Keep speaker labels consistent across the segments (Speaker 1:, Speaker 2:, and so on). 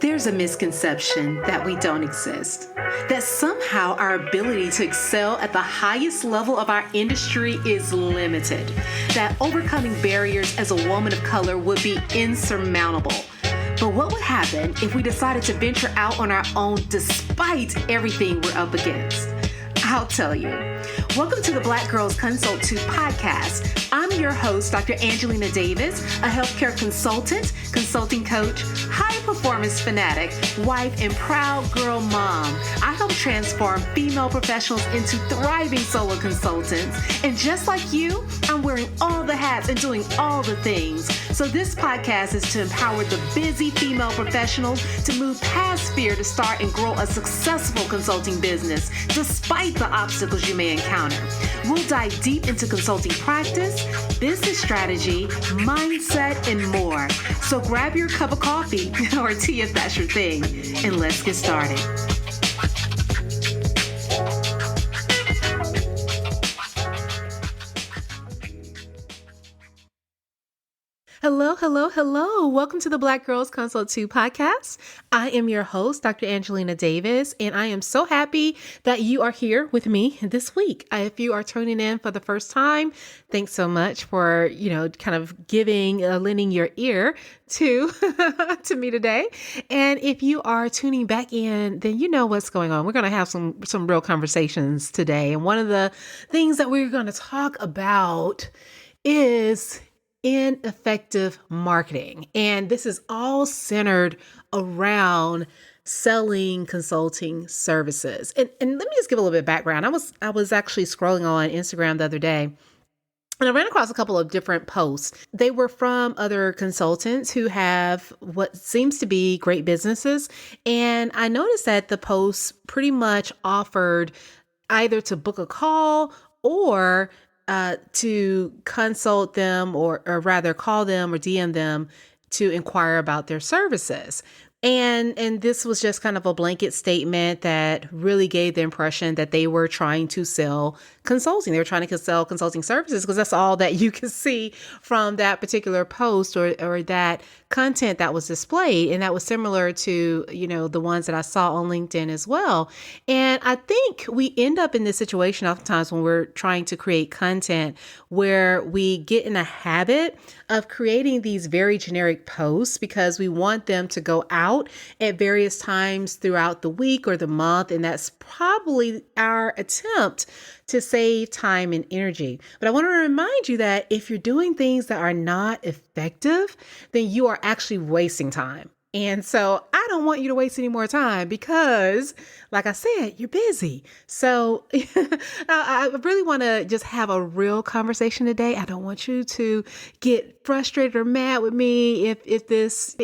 Speaker 1: There's a misconception that we don't exist, that somehow our ability to excel at the highest level of our industry is limited, that overcoming barriers as a woman of color would be insurmountable. But what would happen if we decided to venture out on our own despite everything we're up against? I'll tell you. Welcome to the Black Girls Consult 2 podcast. I'm your host, Dr. Angelina Davis, a healthcare consultant, consulting coach, high performance fanatic, wife, and proud girl mom. I help transform female professionals into thriving solo consultants. And just like you, I'm wearing all the hats and doing all the things. So this podcast is to empower the busy female professionals to move past fear to start and grow a successful consulting business, despite the obstacles you may encounter. We'll dive deep into consulting practice, business strategy, mindset, and more. So grab your cup of coffee or tea if that's your thing, and let's get started. Hello, hello, hello. Welcome to the Black Girls Consult 2 podcast. I am your host, Dr. Angelina Davis, and I am so happy that you are here with me this week. If you are tuning in for the first time, thanks so much for, kind of lending your ear to, to me today. And if you are tuning back in, then you know what's going on. We're going to have some real conversations today. And one of the things that we're going to talk about is ineffective marketing. And this is all centered around selling consulting services. And let me just give a little bit of background. I was actually scrolling on Instagram the other day, and I ran across a couple of different posts. They were from other consultants who have what seems to be great businesses. And I noticed that the posts pretty much offered either to book a call or to consult them or rather call them or DM them to inquire about their services. And this was just kind of a blanket statement that really gave the impression that they were trying to sell consulting. They were trying to sell consulting services because that's all that you can see from that particular post or that content that was displayed. And that was similar to, the ones that I saw on LinkedIn as well. And I think we end up in this situation oftentimes when we're trying to create content where we get in a habit of creating these very generic posts because we want them to go out at various times throughout the week or the month. And that's probably our attempt to save time and energy. But I want to remind you that if you're doing things that are not effective, then you are actually wasting time. And so I don't want you to waste any more time because, like I said, you're busy. So I really want to just have a real conversation today. I don't want you to get frustrated or mad with me if it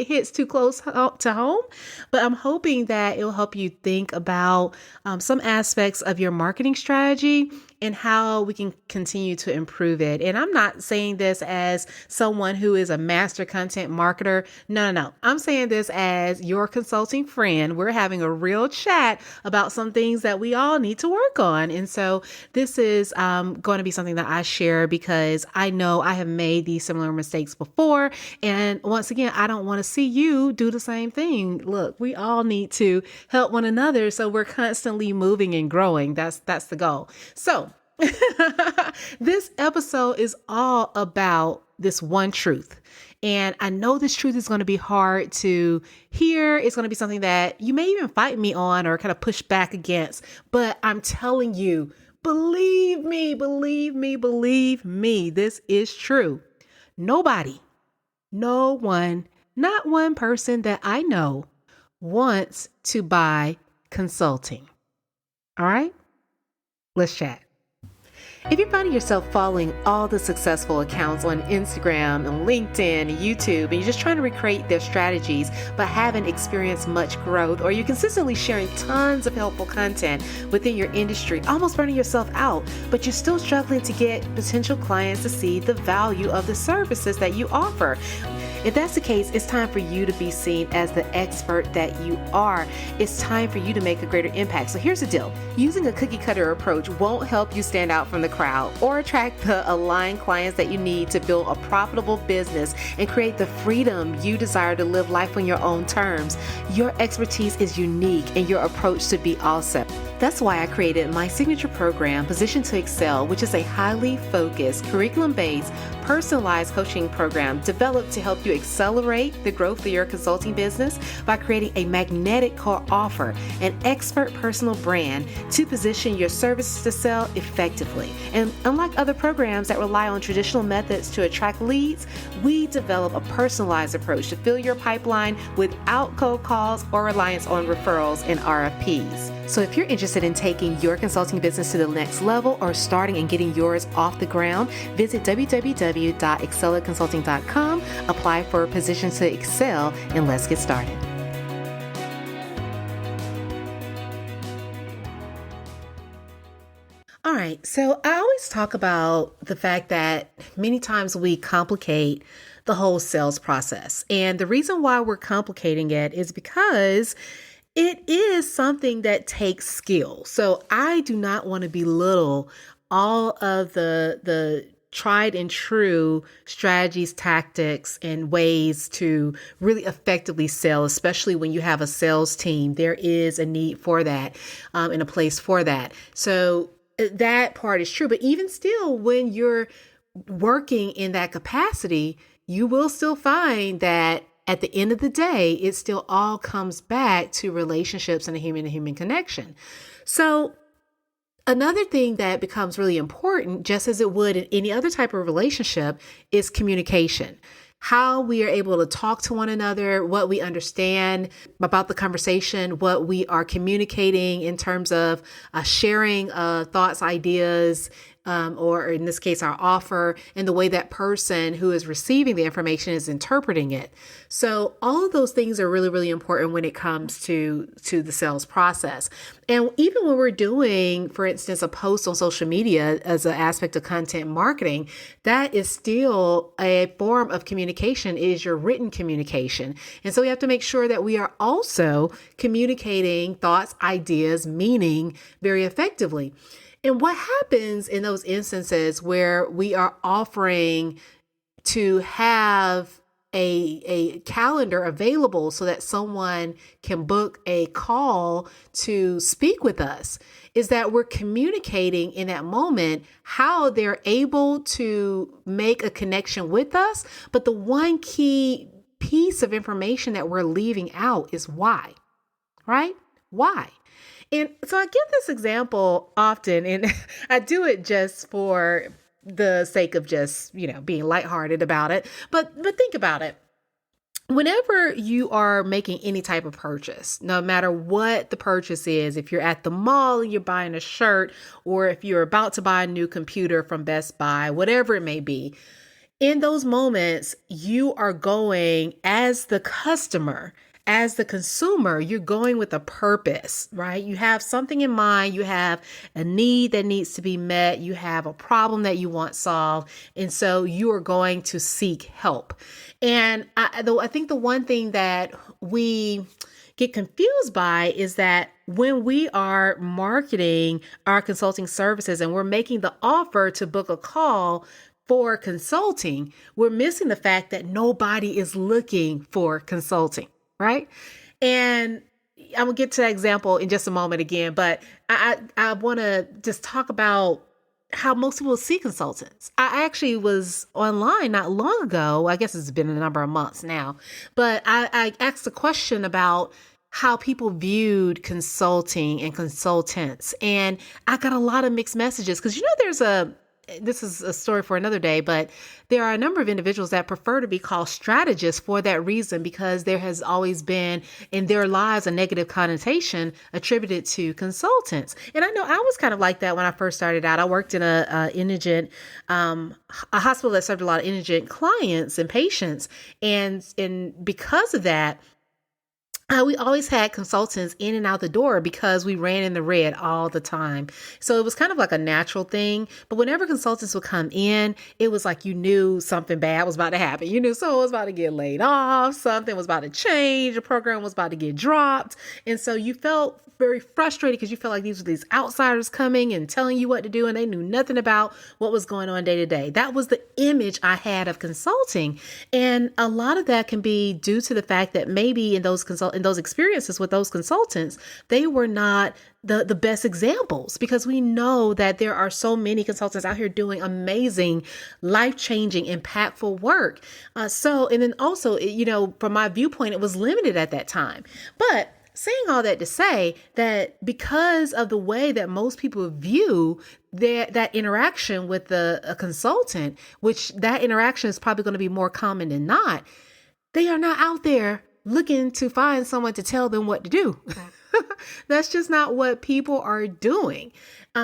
Speaker 1: hits too close to home. But I'm hoping that it will help you think about some aspects of your marketing strategy and how we can continue to improve it. And I'm not saying this as someone who is a master content marketer. No. I'm saying this as your consulting friend. We're having a real chat about some things that we all need to work on. And so this is going to be something that I share because I know I have made these similar mistakes before. And once again, I don't want to see you do the same thing. Look, we all need to help one another so we're constantly moving and growing. That's the goal. So this episode is all about this one truth. And I know this truth is going to be hard to hear. It's going to be something that you may even fight me on or kind of push back against. But I'm telling you, believe me, this is true. Nobody, no one, not one person that I know wants to buy consulting. All right, let's chat. If you're finding yourself following all the successful accounts on Instagram and LinkedIn and YouTube, and you're just trying to recreate their strategies, but haven't experienced much growth, or you're consistently sharing tons of helpful content within your industry, almost burning yourself out, but you're still struggling to get potential clients to see the value of the services that you offer. If that's the case, it's time for you to be seen as the expert that you are. It's time for you to make a greater impact. So here's the deal. Using a cookie cutter approach won't help you stand out from the crowd or attract the aligned clients that you need to build a profitable business and create the freedom you desire to live life on your own terms. Your expertise is unique and your approach should be also. That's why I created my signature program, Position to Excel, which is a highly focused, curriculum-based, personalized coaching program developed to help you accelerate the growth of your consulting business by creating a magnetic core offer, an expert personal brand to position your services to sell effectively. And unlike other programs that rely on traditional methods to attract leads, we develop a personalized approach to fill your pipeline without cold calls or reliance on referrals and RFPs. So if you're interested in taking your consulting business to the next level or starting and getting yours off the ground, visit www.excelatconsulting.com, apply for Position to Excel, and let's get started. All right, so I always talk about the fact that many times we complicate the whole sales process. And the reason why we're complicating it is because it is something that takes skill. So I do not want to belittle all of the tried and true strategies, tactics, and ways to really effectively sell, especially when you have a sales team. There is a need for that and a place for that. So that part is true. But even still, when you're working in that capacity, you will still find that at the end of the day, it still all comes back to relationships and a human-to-human connection. So another thing that becomes really important, just as it would in any other type of relationship, is communication. How we are able to talk to one another, what we understand about the conversation, what we are communicating in terms of sharing thoughts, ideas, or in this case, our offer, and the way that person who is receiving the information is interpreting it. So all of those things are really, really important when it comes to the sales process. And even when we're doing, for instance, a post on social media as an aspect of content marketing, that is still a form of communication, is your written communication. And so we have to make sure that we are also communicating thoughts, ideas, meaning very effectively. And what happens in those instances where we are offering to have a calendar available so that someone can book a call to speak with us is that we're communicating in that moment how they're able to make a connection with us. But the one key piece of information that we're leaving out is why, right? Why? And so I give this example often, and I do it just for the sake of just, being lighthearted about it. But think about it. Whenever you are making any type of purchase, no matter what the purchase is, if you're at the mall and you're buying a shirt, or if you're about to buy a new computer from Best Buy, whatever it may be, in those moments, you are going as the customer. As the consumer, you're going with a purpose, right? You have something in mind. You have a need that needs to be met. You have a problem that you want solved. And so you are going to seek help. And I think the one thing that we get confused by is that when we are marketing our consulting services and we're making the offer to book a call for consulting, we're missing the fact that nobody is looking for consulting. Right. And I'm gonna get to that example in just a moment again, but I want to just talk about how most people see consultants. I actually was online not long ago. I guess it's been a number of months now, but I asked a question about how people viewed consulting and consultants. And I got a lot of mixed messages because, this is a story for another day, but there are a number of individuals that prefer to be called strategists for that reason, because there has always been in their lives a negative connotation attributed to consultants. And I know I was kind of like that when I first started out. I worked in a hospital that served a lot of indigent clients and patients. And because of that, we always had consultants in and out the door because we ran in the red all the time. So it was kind of like a natural thing. But whenever consultants would come in, it was like you knew something bad was about to happen. You knew someone was about to get laid off, something was about to change, a program was about to get dropped. And so you felt very frustrated because you felt like these were these outsiders coming and telling you what to do, and they knew nothing about what was going on day to day. That was the image I had of consulting. And a lot of that can be due to the fact that maybe in those experiences with those consultants, they were not the best examples, because we know that there are so many consultants out here doing amazing, life-changing, impactful work. And then also, from my viewpoint, it was limited at that time. But saying all that to say that because of the way that most people view that interaction with a consultant, which that interaction is probably going to be more common than not, they are not out there looking to find someone to tell them what to do. That's just not what people are doing.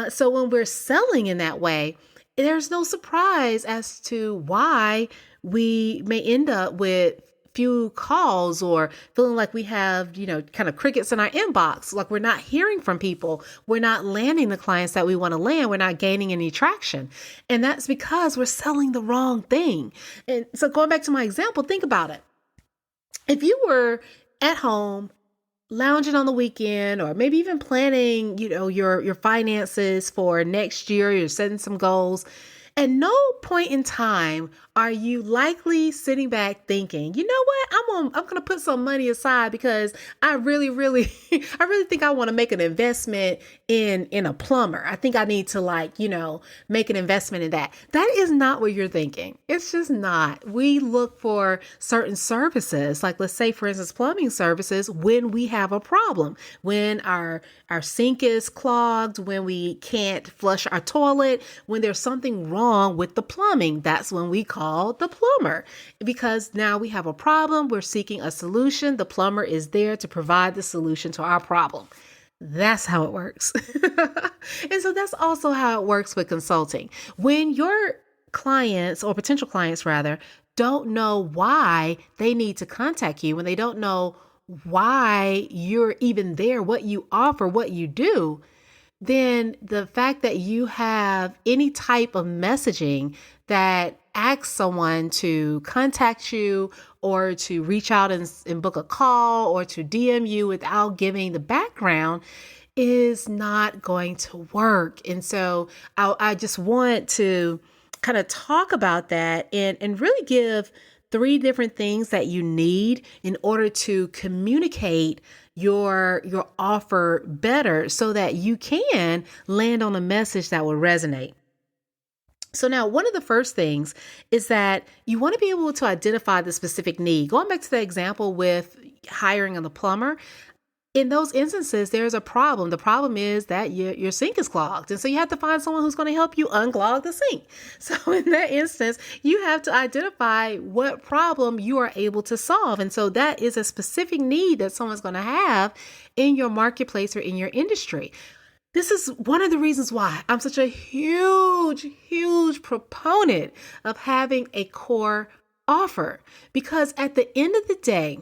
Speaker 1: So when we're selling in that way, there's no surprise as to why we may end up with few calls or feeling like we have, kind of crickets in our inbox, like we're not hearing from people. We're not landing the clients that we want to land. We're not gaining any traction. And that's because we're selling the wrong thing. And so going back to my example, think about it. If you were at home, lounging on the weekend, or maybe even planning, your finances for next year, you're setting some goals. At no point in time are you likely sitting back thinking, you know what, I'm gonna put some money aside because I really, really, I really think I want to make an investment in a plumber. I think I need to make an investment in that. That is not what you're thinking. It's just not. We look for certain services, like let's say, for instance, plumbing services, when we have a problem, when our sink is clogged, when we can't flush our toilet, when there's something wrong with the plumbing. That's when we call the plumber, because now we have a problem. We're seeking a solution. The plumber is there to provide the solution to our problem. That's how it works. And so that's also how it works with consulting. When your clients, or potential clients rather, don't know why they need to contact you, when they don't know why you're even there, what you offer, what you do, then the fact that you have any type of messaging that asks someone to contact you or to reach out and book a call or to DM you without giving the background is not going to work. And so I just want to kind of talk about that and really give 3 different things that you need in order to communicate your offer better so that you can land on a message that will resonate. So now, one of the first things is that you want to be able to identify the specific need. Going back to the example with hiring of the plumber, in those instances, there's a problem. The problem is that your sink is clogged. And so you have to find someone who's going to help you unclog the sink. So in that instance, you have to identify what problem you are able to solve. And so that is a specific need that someone's going to have in your marketplace or in your industry. This is one of the reasons why I'm such a huge, huge proponent of having a core offer. Because at the end of the day,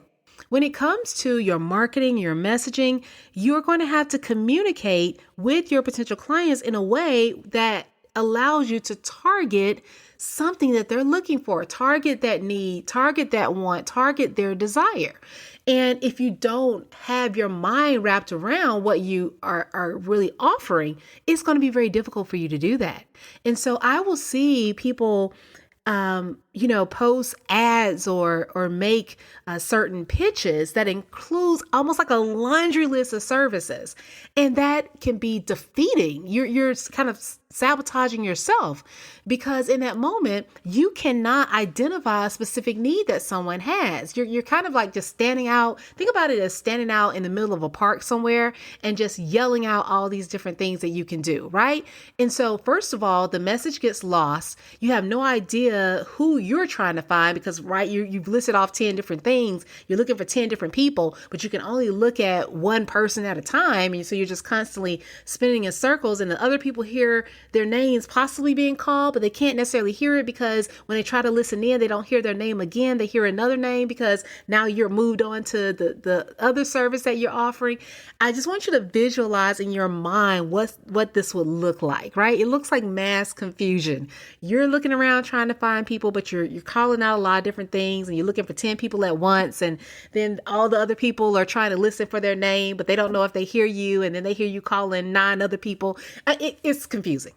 Speaker 1: when it comes to your marketing, your messaging, you're going to have to communicate with your potential clients in a way that allows you to target something that they're looking for, target that need, target that want, target their desire. And if you don't have your mind wrapped around what you are really offering, it's going to be very difficult for you to do that. And so I will see people post ads or make certain pitches that includes almost like a laundry list of services. And that can be defeating. You're kind of sabotaging yourself, because in that moment, you cannot identify a specific need that someone has. You're kind of like just standing out. Think about it as standing out in the middle of a park somewhere and just yelling out all these different things that you can do, right? And so first of all, the message gets lost. You have no idea who you're trying to find because, right, you've listed off 10 different things. You're looking for 10 different people, but you can only look at one person at a time. And so you're just constantly spinning in circles, and the other people hear their names possibly being called, but they can't necessarily hear it because when they try to listen in, they don't hear their name again. They hear another name because now you're moved on to the other service that you're offering. I just want you to visualize in your mind what this would look like, right? It looks like mass confusion. You're looking around trying to find people, but you're calling out a lot of different things, and you're looking for 10 people at once, and then all the other people are trying to listen for their name, but they don't know if they hear you, and then they hear you calling 9 other people. It's confusing.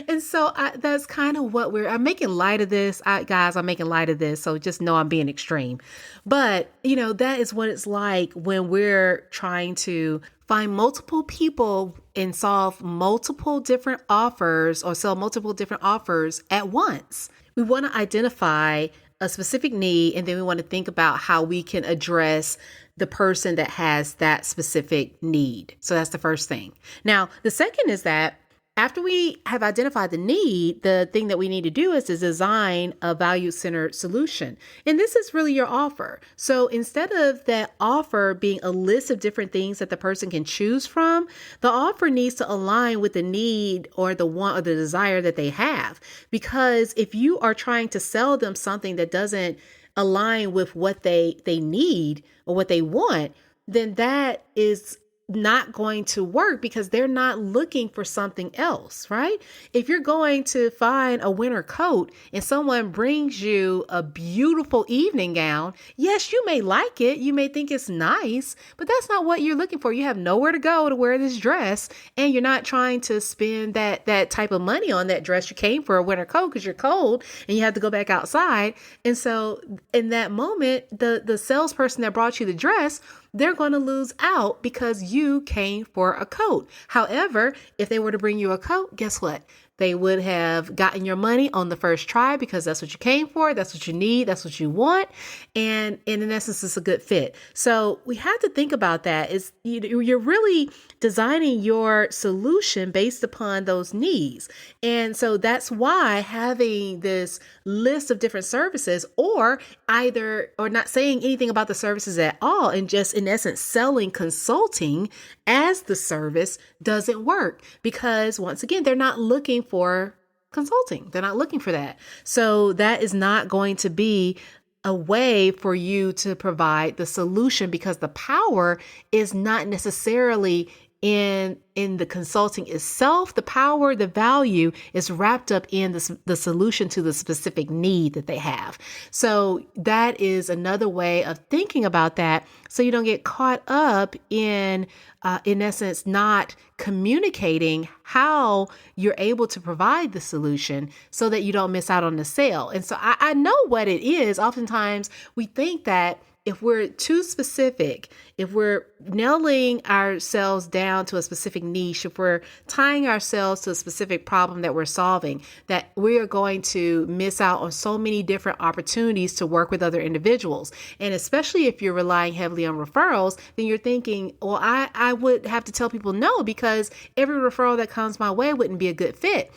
Speaker 1: And so that's kind of what I'm making light of this. Guys, I'm making light of this. So just know I'm being extreme. But, that is what it's like when we're trying to find multiple people and solve multiple different offers or sell multiple different offers at once. We want to identify a specific need, and then we want to think about how we can address the person that has that specific need. So that's the first thing. Now, the second is that after we have identified the need, the thing that we need to do is to design a value-centered solution. And this is really your offer. So instead of that offer being a list of different things that the person can choose from, the offer needs to align with the need or the want or the desire that they have. Because if you are trying to sell them something that doesn't align with what they need or what they want, then that is not going to work because they're not looking for something else, right? If you're going to find a winter coat and someone brings you a beautiful evening gown, yes, you may like it. You may think it's nice, but that's not what you're looking for. You have nowhere to go to wear this dress, and you're not trying to spend that type of money on that dress. You came for a winter coat because you're cold and you have to go back outside. And so in that moment, the salesperson that brought you the dress, they're going to lose out because you came for a coat. However, if they were to bring you a coat, guess what? They would have gotten your money on the first try because that's what you came for. That's what you need. That's what you want. And in essence, it's a good fit. So we have to think about that. You're really designing your solution based upon those needs. And so that's why having this list of different services or not saying anything about the services at all and just in essence selling consulting as the service doesn't work because once again, they're not looking for consulting. They're not looking for that. So that is not going to be a way for you to provide the solution because the power is not necessarily in the consulting itself. The power, the value is wrapped up in the solution to the specific need that they have. So that is another way of thinking about that. So you don't get caught up in essence, not communicating how you're able to provide the solution so that you don't miss out on the sale. And so I know what it is. Oftentimes we think that if we're too specific, if we're nailing ourselves down to a specific niche, if we're tying ourselves to a specific problem that we're solving, that we are going to miss out on so many different opportunities to work with other individuals. And especially if you're relying heavily on referrals, then you're thinking, well, I would have to tell people no because every referral that comes my way wouldn't be a good fit.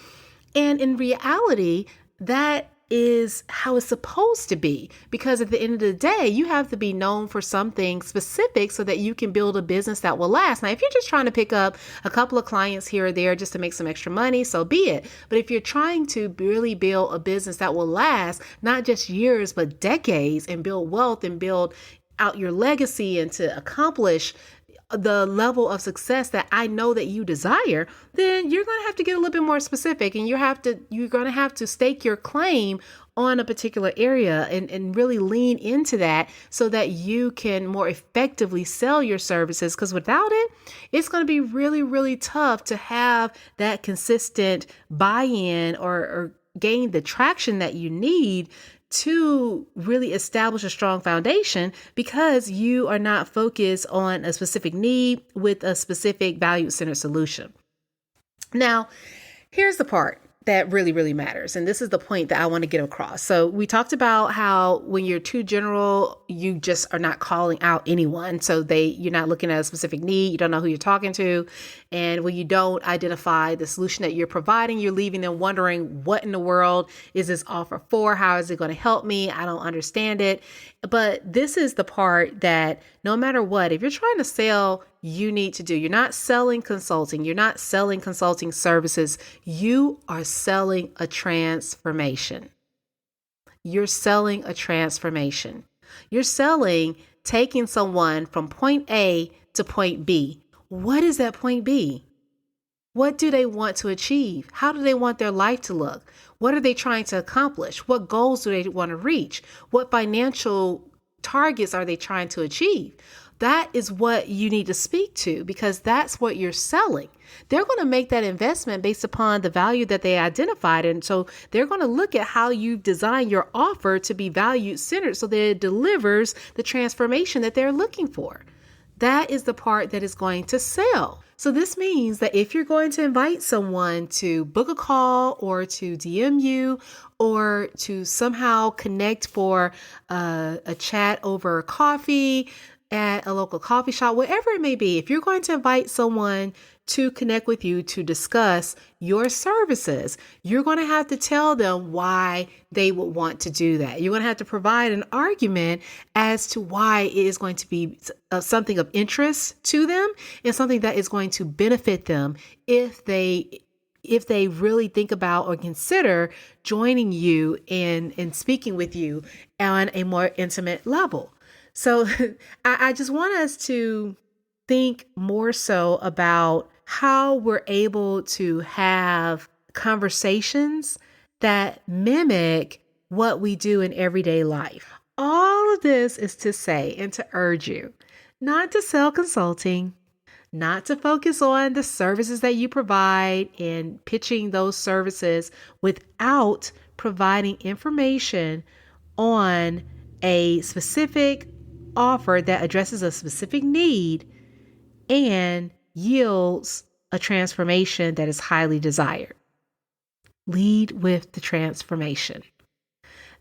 Speaker 1: And in reality, that is how it's supposed to be, because at the end of the day, you have to be known for something specific so that you can build a business that will last. Now, if you're just trying to pick up a couple of clients here or there just to make some extra money, so be it. But if you're trying to really build a business that will last, not just years, but decades, and build wealth and build out your legacy and to accomplish the level of success that I know that you desire, then you're going to have to get a little bit more specific, and you're going to have to stake your claim on a particular area and really lean into that so that you can more effectively sell your services. Because without it, it's going to be really, really tough to have that consistent buy-in or gain the traction that you need to really establish a strong foundation, because you are not focused on a specific need with a specific value-centered solution. Now, here's the part. that really, really matters. And this is the point that I want to get across. So we talked about how when you're too general, you just are not calling out anyone. So you're not looking at a specific need. You don't know who you're talking to. And when you don't identify the solution that you're providing, you're leaving them wondering, what in the world is this offer for? How is it going to help me? I don't understand it. But this is the part that no matter what, if you're trying to sell, you need to do. You're not selling consulting. You're not selling consulting services. You are selling a transformation. You're selling a transformation. You're selling taking someone from point A to point B. What is that point B? What do they want to achieve? How do they want their life to look? What are they trying to accomplish? What goals do they want to reach? What financial targets are they trying to achieve? That is what you need to speak to, because that's what you're selling. They're going to make that investment based upon the value that they identified. And so they're going to look at how you design your offer to be value centered so that it delivers the transformation that they're looking for. That is the part that is going to sell. So this means that if you're going to invite someone to book a call or to DM you or to somehow connect for a chat over coffee at a local coffee shop, whatever it may be, if you're going to invite someone to connect with you to discuss your services, you're going to have to tell them why they would want to do that. You're going to have to provide an argument as to why it is going to be something of interest to them and something that is going to benefit them if they really think about or consider joining you and speaking with you on a more intimate level. So I just want us to think more so about how we're able to have conversations that mimic what we do in everyday life. All of this is to say and to urge you not to sell consulting, not to focus on the services that you provide and pitching those services without providing information on a specific offer that addresses a specific need and yields a transformation that is highly desired. Lead with the transformation.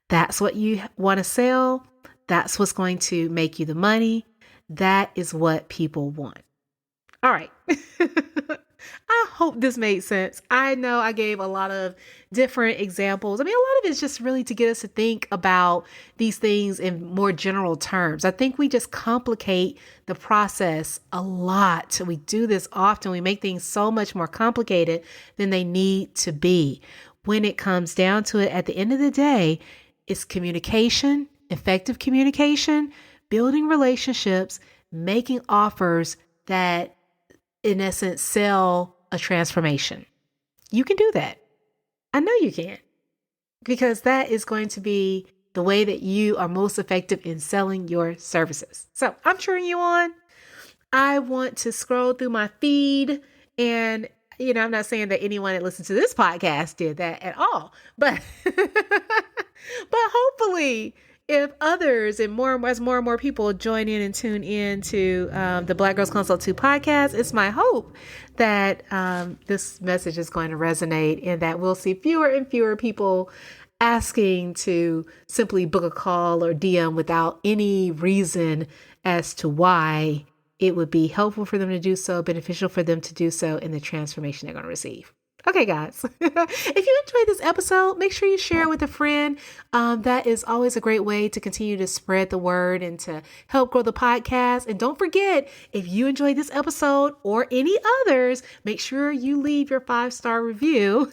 Speaker 1: That's what you want to sell. That's what's going to make you the money. That is what people want. All right. I hope this made sense. I know I gave a lot of different examples. I mean, a lot of it's just really to get us to think about these things in more general terms. I think we just complicate the process a lot. We do this often. We make things so much more complicated than they need to be. When it comes down to it, at the end of the day, it's communication, effective communication, building relationships, making offers that in essence, sell a transformation. You can do that. I know you can, because that is going to be the way that you are most effective in selling your services. So I'm cheering you on. I want to scroll through my feed and, I'm not saying that anyone that listens to this podcast did that at all, but hopefully if others and as more and more people join in and tune in to the Black Girls Consult 2 podcast, it's my hope that this message is going to resonate and that we'll see fewer and fewer people asking to simply book a call or DM without any reason as to why it would be helpful for them to do so, beneficial for them to do so in the transformation they're going to receive. Okay, guys, if you enjoyed this episode, make sure you share it with a friend. That is always a great way to continue to spread the word and to help grow the podcast. And don't forget, if you enjoyed this episode or any others, make sure you leave your 5-star review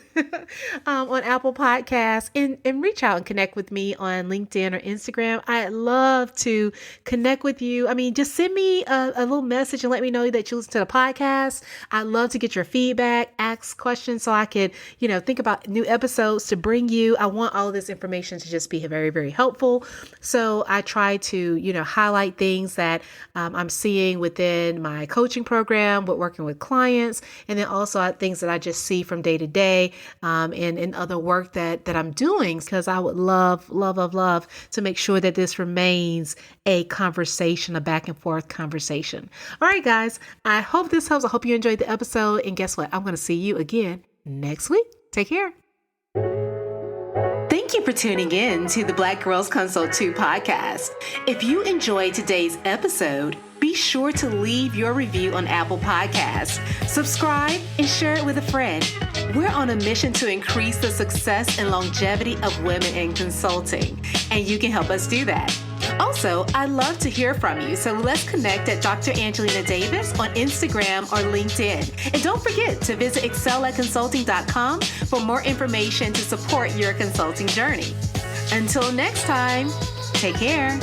Speaker 1: on Apple Podcasts and reach out and connect with me on LinkedIn or Instagram. I'd love to connect with you. I mean, just send me a little message and let me know that you listen to the podcast. I'd love to get your feedback, ask questions, so I could, think about new episodes to bring you. I want all of this information to just be very, very helpful. So I try to, highlight things that I'm seeing within my coaching program, with working with clients, and then also things that I just see from day to day and other work that I'm doing, because I would love, love, love, love to make sure that this remains a conversation, a back and forth conversation. All right, guys, I hope this helps. I hope you enjoyed the episode. And guess what? I'm going to see you again next week. Take care. for tuning in to the Black Girls Consult 2 podcast. If you enjoyed today's episode, be sure to leave your review on Apple Podcasts, subscribe, and share it with a friend. We're on a mission to increase the success and longevity of women in consulting, and you can help us do that. Also, I'd love to hear from you, so let's connect at Dr. Angelina Davis on Instagram or LinkedIn. And don't forget to visit excelatconsulting.com for more information to support your consulting journey. Until next time, take care.